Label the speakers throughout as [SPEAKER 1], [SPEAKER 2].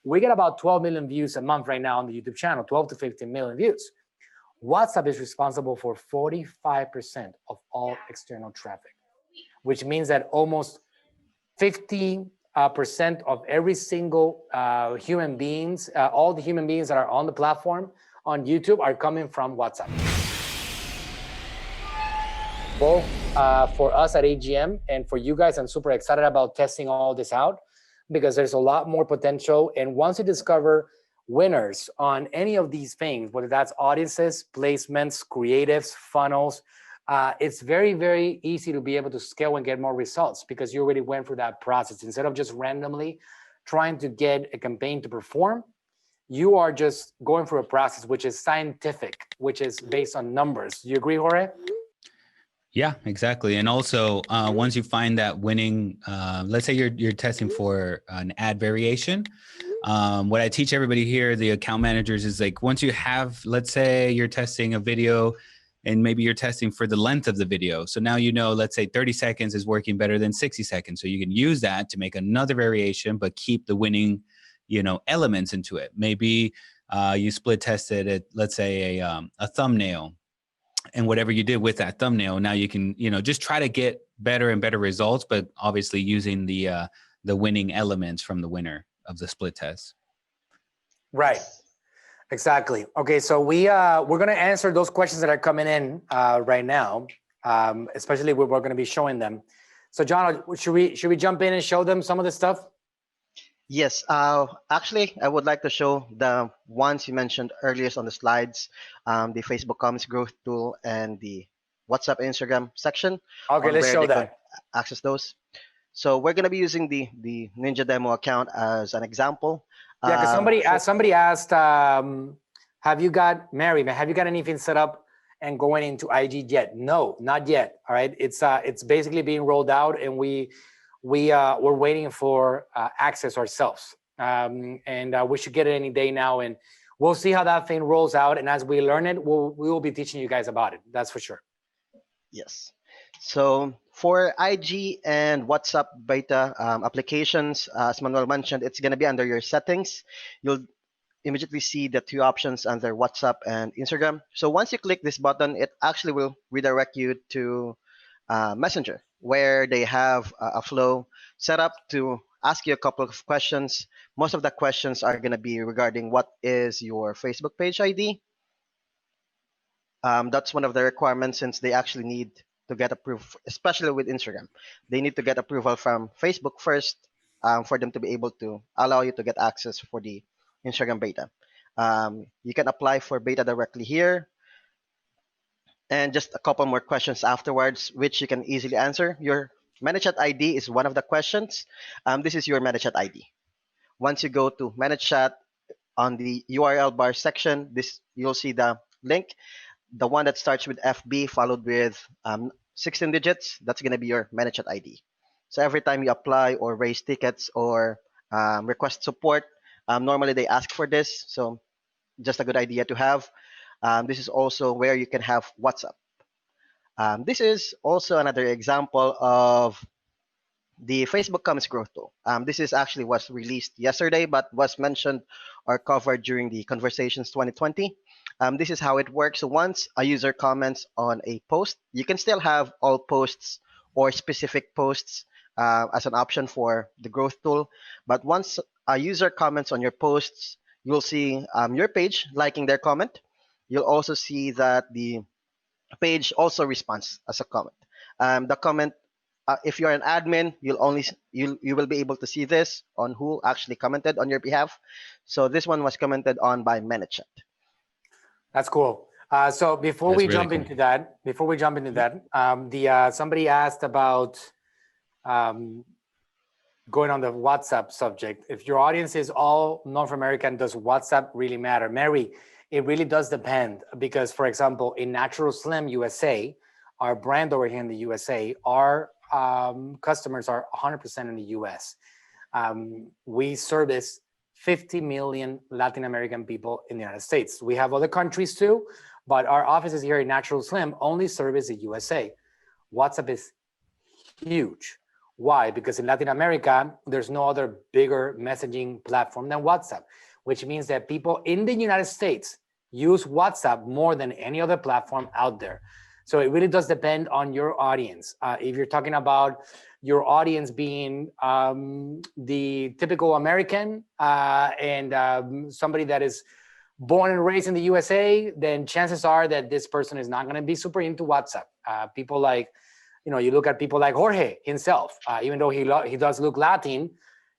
[SPEAKER 1] We get about 12 million views a month right now on the YouTube channel, 12 to 15 million views. WhatsApp is responsible for 45% of all external traffic, which means that almost 50% of every single human beings, all the human beings that are on the platform on YouTube are coming from WhatsApp. Both for us at AGM and for you guys, I'm super excited about testing all this out because there's a lot more potential. And once you discover winners on any of these things, whether that's audiences, placements, creatives, funnels, it's very, very easy to be able to scale and get more results because you already went through that process. Instead of just randomly trying to get a campaign to perform, you are just going through a process which is scientific, which is based on numbers. Do you agree, Jorge?
[SPEAKER 2] Yeah, exactly. And also, once you find that winning, let's say you're testing for an ad variation. What I teach everybody here, the account managers, is like once you have, let's say you're testing a video and maybe you're testing for the length of the video. So now you know, let's say 30 seconds is working better than 60 seconds. So you can use that to make another variation, but keep the winning, elements into it. Maybe you split tested at, let's say a thumbnail. And whatever you did with that thumbnail, now you can, just try to get better and better results, but obviously using the winning elements from the winner of the split test.
[SPEAKER 1] Right. Exactly. Okay, so we're going to answer those questions that are coming in right now, especially we're going to be showing them. So John, should we jump in and show them some of the stuff?
[SPEAKER 3] Yes, actually, I would like to show the ones you mentioned earlier on the slides, the Facebook Comments Growth Tool and the WhatsApp Instagram section.
[SPEAKER 1] Okay, let's show that.
[SPEAKER 3] Access those. So we're going to be using the Ninja demo account as an example.
[SPEAKER 1] Yeah, because somebody asked, have you got anything set up and going into IG yet? No, not yet. All right, it's basically being rolled out, and we're waiting for access ourselves, and we should get it any day now, and we'll see how that thing rolls out. And as we learn it, we will be teaching you guys about it. That's for sure.
[SPEAKER 3] Yes. So for IG and WhatsApp beta applications, as Manuel mentioned, it's going to be under your settings. You'll immediately see the two options under WhatsApp and Instagram. So once you click this button, it actually will redirect you to Messenger, where they have a flow set up to ask you a couple of questions. Most of the questions are going to be regarding what is your Facebook page ID. That's one of the requirements, since they actually need to get approved, especially with Instagram. They need to get approval from Facebook first for them to be able to allow you to get access for the Instagram beta. You can apply for beta directly here. And just a couple more questions afterwards, which you can easily answer. Your ManyChat ID is one of the questions. This is your ManyChat ID. Once you go to ManyChat on the URL bar section, you'll see the link, the one that starts with FB followed with 16 digits. That's going to be your ManyChat ID. So every time you apply or raise tickets or request support, normally they ask for this. So just a good idea to have. This is also where you can have WhatsApp. This is also another example of the Facebook Comments Growth Tool. This is actually was released yesterday, but was mentioned or covered during the Conversations 2020. This is how it works. So once a user comments on a post, you can still have all posts or specific posts as an option for the growth tool. But once a user comments on your posts, you'll see your page liking their comment. You'll also see that the page also responds as a comment. The comment, if you're an admin, you will be able to see this on who actually commented on your behalf. So this one was commented on by ManyChat.
[SPEAKER 1] That's cool. So before we jump into that, somebody asked about going on the WhatsApp subject. If your audience is all North American, does WhatsApp really matter? Mary, it really does depend, because, for example, in Natural Slim USA, our brand over here in the USA, our customers are 100% in the US. We service 50 million Latin American people in the United States. We have other countries too, but our offices here in Natural Slim only service the USA. WhatsApp is huge. Why? Because in Latin America, there's no other bigger messaging platform than WhatsApp, which means that people in the United States use WhatsApp more than any other platform out there. So it really does depend on your audience. If you're talking about your audience being the typical American and somebody that is born and raised in the USA, then chances are that this person is not going to be super into WhatsApp. People like, you look at people like Jorge himself, even though he does look Latin,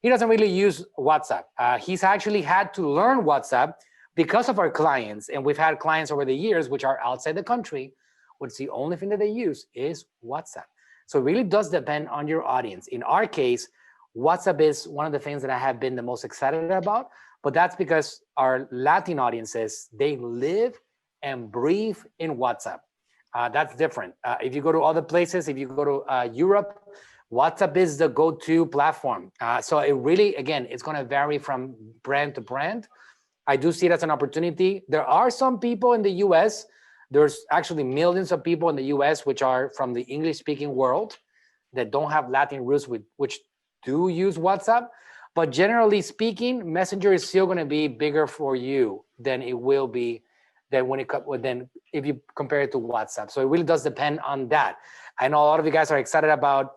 [SPEAKER 1] he doesn't really use WhatsApp. He's actually had to learn WhatsApp because of our clients. And we've had clients over the years which are outside the country, which the only thing that they use is WhatsApp. So it really does depend on your audience. In our case, WhatsApp is one of the things that I have been the most excited about, but that's because our Latin audiences, they live and breathe in WhatsApp. That's different. If you go to other places, if you go to Europe, WhatsApp is the go-to platform. So it really, again, it's going to vary from brand to brand. I do see it as an opportunity. There are some people in the US, there's actually millions of people in the US which are from the English-speaking world that don't have Latin roots, which do use WhatsApp. But generally speaking, Messenger is still going to be bigger for you than it will be than if you compare it to WhatsApp. So it really does depend on that. I know a lot of you guys are excited about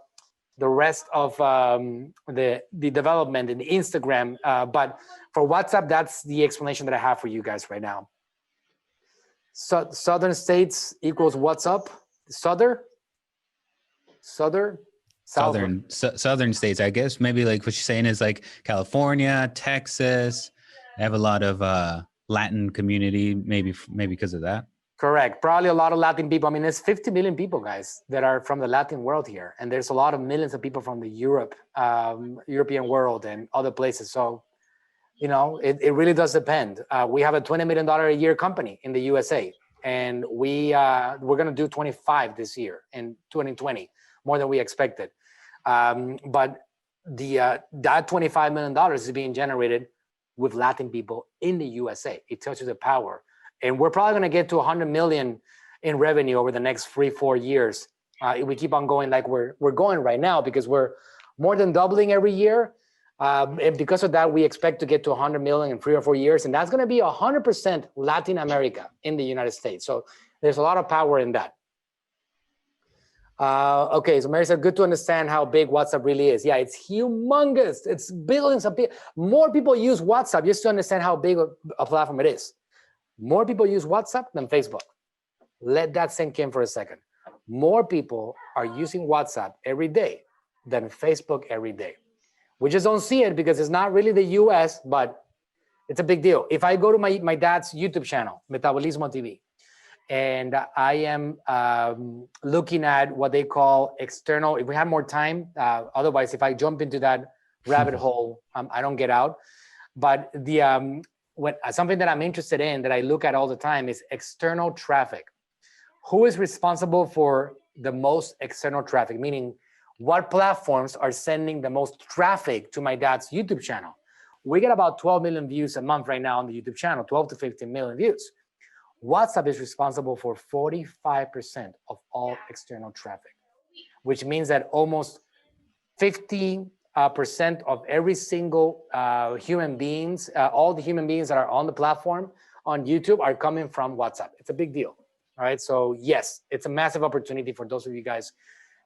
[SPEAKER 1] the rest of the development in Instagram, but for WhatsApp, that's the explanation that I have for you guys right now. So Southern states equals what's up? Southern
[SPEAKER 2] states, I guess. Maybe like what you're saying is like California, Texas. I have a lot of Latin community, maybe because of that.
[SPEAKER 1] Correct. Probably a lot of Latin people. I mean, there's 50 million people, guys, that are from the Latin world here. And there's a lot of millions of people from the European world and other places. So, it really does depend. We have a $20 million a year company in the USA. And we're going to do 25 this year in 2020, more than we expected. But that $25 million is being generated with Latin people in the USA. It tells you the power. And we're probably going to get to 100 million in revenue over the next 3-4 years. If we keep on going like we're going right now, because we're more than doubling every year. And because of that, we expect to get to 100 million in 3 or 4 years. And that's going to be 100% Latin America in the United States. So there's a lot of power in that. Okay, so Mary said, good to understand how big WhatsApp really is. Yeah, it's humongous. It's billions of people. More people use WhatsApp just to understand how big a platform it is. More people use WhatsApp than Facebook. Let that sink in for a second. More people are using WhatsApp every day than Facebook every day. We just don't see it because it's not really the US, but it's a big deal. If I go to my dad's YouTube channel, Metabolismo TV, and I am looking at what they call external, if we have more time, otherwise, if I jump into that rabbit hole, I don't get out. But something that I'm interested in that I look at all the time is external traffic. Who is responsible for the most external traffic? Meaning, what platforms are sending the most traffic to my dad's YouTube channel? We get about 12 million views a month right now on the YouTube channel, 12 to 15 million views. WhatsApp is responsible for 45% of all external traffic, which means that almost 50% of every single human beings, all the human beings that are on the platform on YouTube are coming from WhatsApp. It's a big deal. All right. So yes, it's a massive opportunity for those of you guys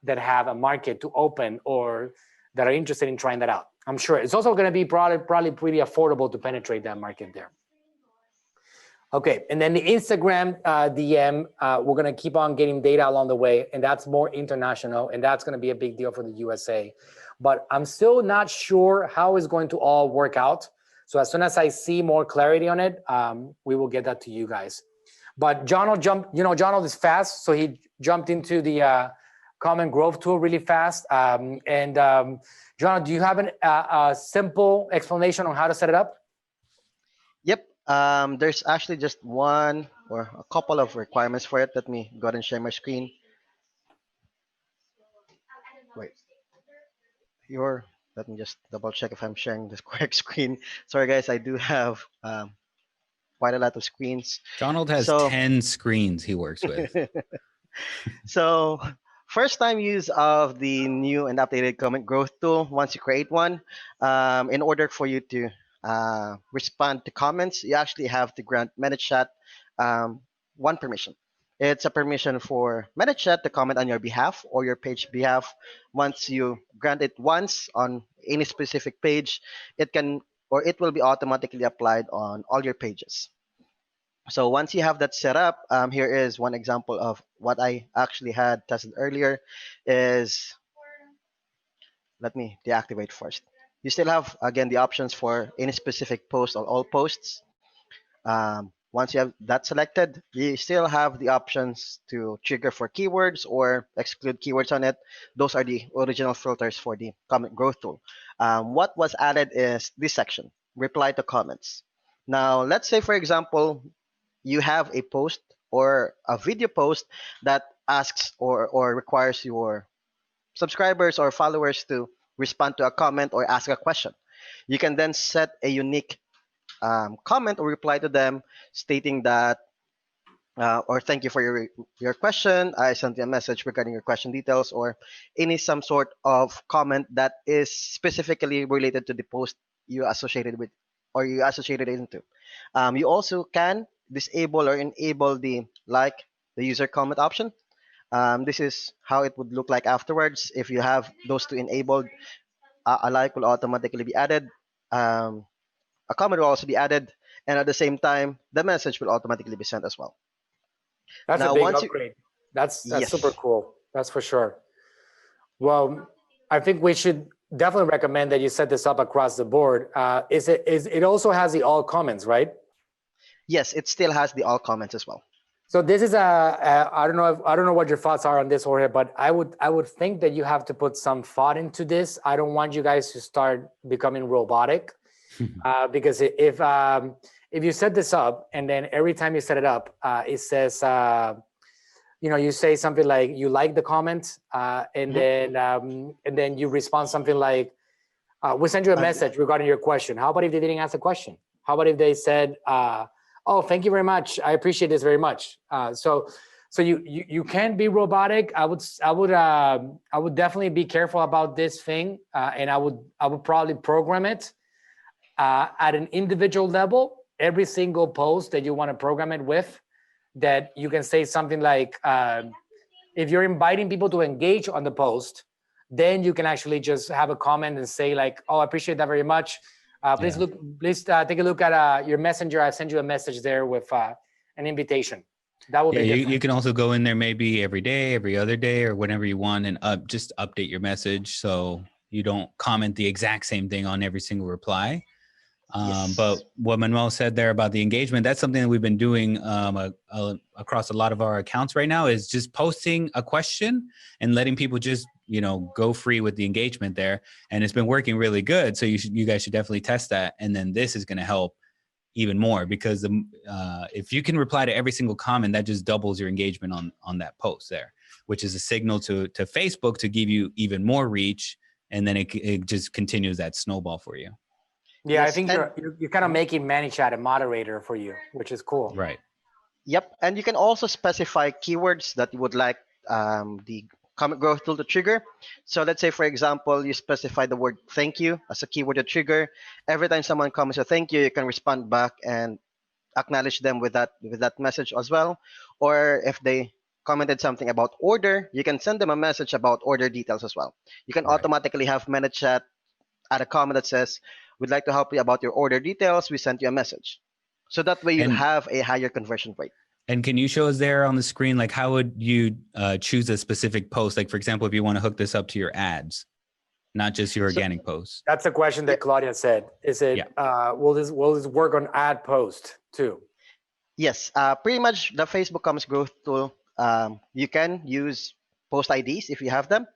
[SPEAKER 1] that have a market to open or that are interested in trying that out. I'm sure it's also going to be probably pretty affordable to penetrate that market there. Okay, and then the Instagram DM, we're going to keep on getting data along the way, and that's more international, and that's going to be a big deal for the USA. But I'm still not sure how it's going to all work out. So as soon as I see more clarity on it, we will get that to you guys. But John is fast, so he jumped into the Common Growth tool really fast. John, do you have a simple explanation on how to set it up?
[SPEAKER 3] Yep. There's actually just one or a couple of requirements for it. Let me go ahead and share my screen. Wait. Let me just double check if I'm sharing the correct screen. Sorry, guys, I do have quite a lot of screens.
[SPEAKER 2] Donald has 10 screens he works with.
[SPEAKER 3] So First time use of the new and updated comment growth tool. Once you create one, in order for you to respond to comments, you actually have to grant ManyChat one permission. It's a permission for ManyChat to comment on your behalf or your page behalf. Once you grant it once on any specific page, it can or it will be automatically applied on all your pages. So once you have that set up, here is one example of what I actually had tested earlier. Is let me deactivate first. You still have again the options for any specific post or all posts. Once you have that selected, you still have the options to trigger for keywords or exclude keywords on it. Those are the original filters for the comment growth tool. What was added is this section, reply to comments. Now, let's say, for example, you have a post or a video post that asks or requires your subscribers or followers to respond to a comment or ask a question. You can then set a unique comment or reply to them stating that or thank you for your question. I sent you a message regarding your question details or any some sort of comment that is specifically related to the post you associated with or you associated it into. You also can disable or enable the user comment option. This is how it would look like afterwards. If you have those two enabled, a like will automatically be added. Um, a comment will also be added, and at the same time, the message will automatically be sent as well.
[SPEAKER 1] That's a
[SPEAKER 3] Now,
[SPEAKER 1] big
[SPEAKER 3] once you
[SPEAKER 1] upgrade. That's super
[SPEAKER 3] yes,
[SPEAKER 1] cool. That's for sure. Well, I think we should definitely recommend that you set this up across the board. Is it also has the all comments, right?
[SPEAKER 3] yes, it still has the all comments as well.
[SPEAKER 1] So this is I don't know I don't know what your thoughts are on this, Jorge, but I would think that you have to put some thought into this. I don't want you guys to start becoming robotic, because if you set this up and then every time you set it up, it says you say something like you like the comment, and then you respond something like we send you a
[SPEAKER 3] Um,
[SPEAKER 1] message regarding your question. How about if they didn't ask a question? How about if they said, oh, thank you very much. I appreciate this very much. So you can be robotic. I would definitely be careful about this thing, and I would probably program it at an individual level. Every single post that you want to program it with, that you can say something like, if you're inviting people to engage on the post, then you can actually just have a comment and say like, oh, I appreciate that very much. Please take a look at your messenger. I sent you a message there with an invitation. That would
[SPEAKER 2] Yeah,
[SPEAKER 1] be different.
[SPEAKER 2] you can also go in there maybe every day, every other day, or whenever you want, and just update your message so you don't comment the exact same thing on every single reply.
[SPEAKER 3] yes.
[SPEAKER 2] But what Manuel said there about the engagement, that's something that we've been doing across a lot of our accounts right now, is just posting a question and letting people just, go free with the engagement there. And it's been working really good. So you guys should definitely test that. And then this is going to help even more, because if you can reply to every single comment, that just doubles your engagement on that post there, which is a signal to Facebook to give you even more reach. And then it just continues that snowball for you.
[SPEAKER 1] Yeah, I
[SPEAKER 3] Yes,
[SPEAKER 1] think
[SPEAKER 3] and
[SPEAKER 1] you're kind of making ManyChat a moderator for you, which is cool.
[SPEAKER 2] Right.
[SPEAKER 3] yep, and you can also specify keywords that you would like the comment growth tool to trigger. So let's say, for example, you specify the word thank you as a keyword to trigger. Every time someone comments a thank you, you can respond back and acknowledge them with that message as well. Or if they commented something about order, you can send them a message about order details as well. You can
[SPEAKER 2] Right.
[SPEAKER 3] automatically have ManyChat add a comment that says, we'd like to help you about your order details. We sent you a message. So that way you'll
[SPEAKER 2] And
[SPEAKER 3] have a higher conversion rate.
[SPEAKER 2] And can you show us there on the screen, like how would you choose a specific post? Like, for example, if you want to hook this up to your ads, not just your
[SPEAKER 3] So,
[SPEAKER 2] organic posts.
[SPEAKER 1] That's a question
[SPEAKER 3] yeah,
[SPEAKER 1] that Claudia said. Is it will this work on ad post too?
[SPEAKER 3] yes, pretty much the Facebook Commerce Growth Tool, you can use post IDs if you have them.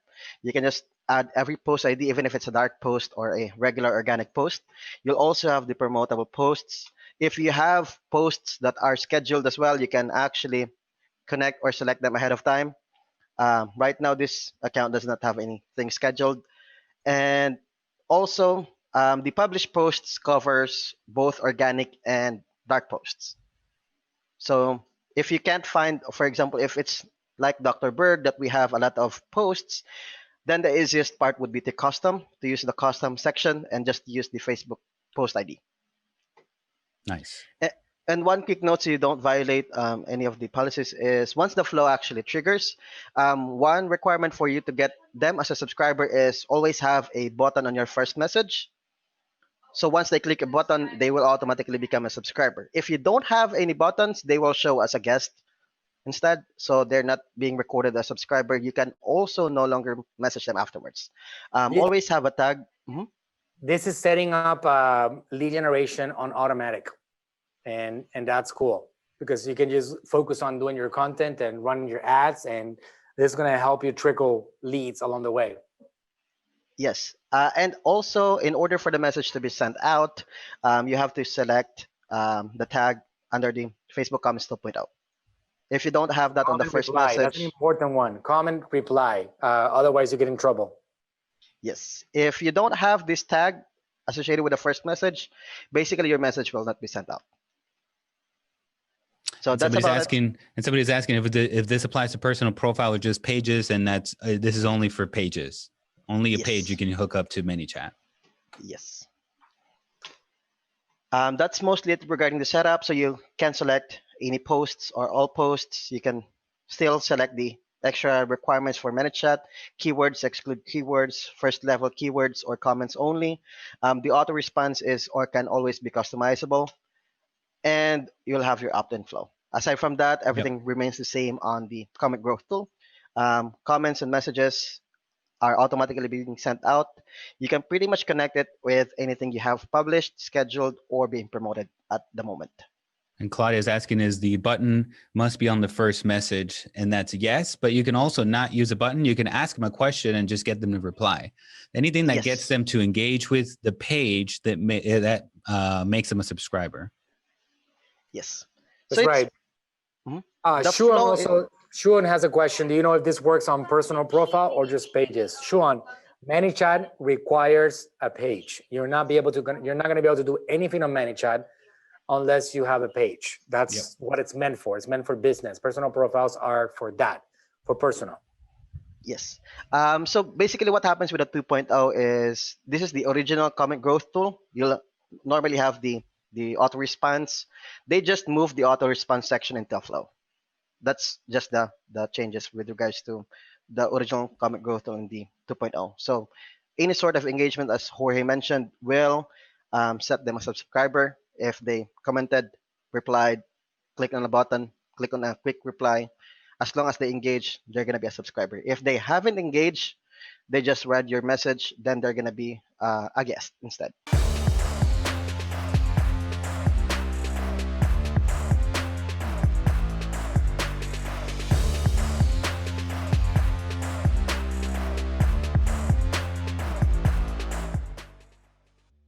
[SPEAKER 3] You can just add every post ID, even if it's a dark post or a regular organic post. You'll also have the promotable posts. If you have posts that are scheduled as well, you can actually connect or select them ahead of time. Right now, this account does not have anything scheduled. And also, the published posts covers both organic and dark posts. So if you can't find, for example, if it's like Dr. Berg, that we have a lot of posts, then the easiest part would be to use the custom section and just use the Facebook post ID.
[SPEAKER 2] Nice.
[SPEAKER 3] And one quick note so you don't violate any of the policies is once the flow actually triggers, one requirement for you to get them as a subscriber is always have a button on your first message. So once they click a button, they will automatically become a subscriber. If you don't have any buttons, they will show as a guest instead. So they're not being recorded as a subscriber. You can also no longer message them afterwards. Always have a tag.
[SPEAKER 1] This is setting up lead generation on automatic. And that's cool because you can just focus on doing your content and running your ads, and this is going to help you trickle leads along the way.
[SPEAKER 3] Yes. And also, in order for the message to be sent out, you have to select the tag under the Facebook Comments 2.0. If you don't have that on the first
[SPEAKER 1] reply.
[SPEAKER 3] message,
[SPEAKER 1] that's an important one. Comment, reply. Otherwise, you get in trouble.
[SPEAKER 3] Yes. If you don't have this tag associated with the first message, basically your message will not be sent out. So that's
[SPEAKER 2] somebody's
[SPEAKER 3] about
[SPEAKER 2] asking, and somebody's asking if this applies to personal profile or just pages, and that's this is only for pages. Only a page you can hook up to ManyChat.
[SPEAKER 3] Yes. That's mostly it regarding the setup. So you can select any posts or all posts. You can still select the extra requirements for ManyChat, keywords, exclude keywords, first level keywords, or comments only. The auto response is or can always be customizable, and you'll have your opt-in flow. Aside from that, everything remains the same on the comment growth tool. Comments and messages are automatically being sent out. You can pretty much connect it with anything you have published, scheduled, or being promoted at the moment.
[SPEAKER 2] And Claudia is asking, is the button must be on the first message? And that's yes, but you can also not use a button. You can ask them a question and just get them to reply. Anything that gets them to engage with the page that makes them a subscriber.
[SPEAKER 3] Yes.
[SPEAKER 1] That's right. Shuan has a question. Do you know if this works on personal profile or just pages? Shuan, ManyChat requires a page. You're not going to be able to do anything on ManyChat unless you have a page. That's what it's meant for. It's meant for business. Personal profiles are for that, for personal.
[SPEAKER 3] Yes. So basically what happens with the 2.0 is this is the original comment growth tool. You'll normally have the auto response. They just move the auto response section into Flow. That's just the changes with regards to the original comment growth tool in the 2.0. So any sort of engagement, as Jorge mentioned, will set them as a subscriber. If they commented, replied, click on a button, click on a quick reply, as long as they engage, they're going to be a subscriber. If they haven't engaged, they just read your message, then they're going to be a guest instead.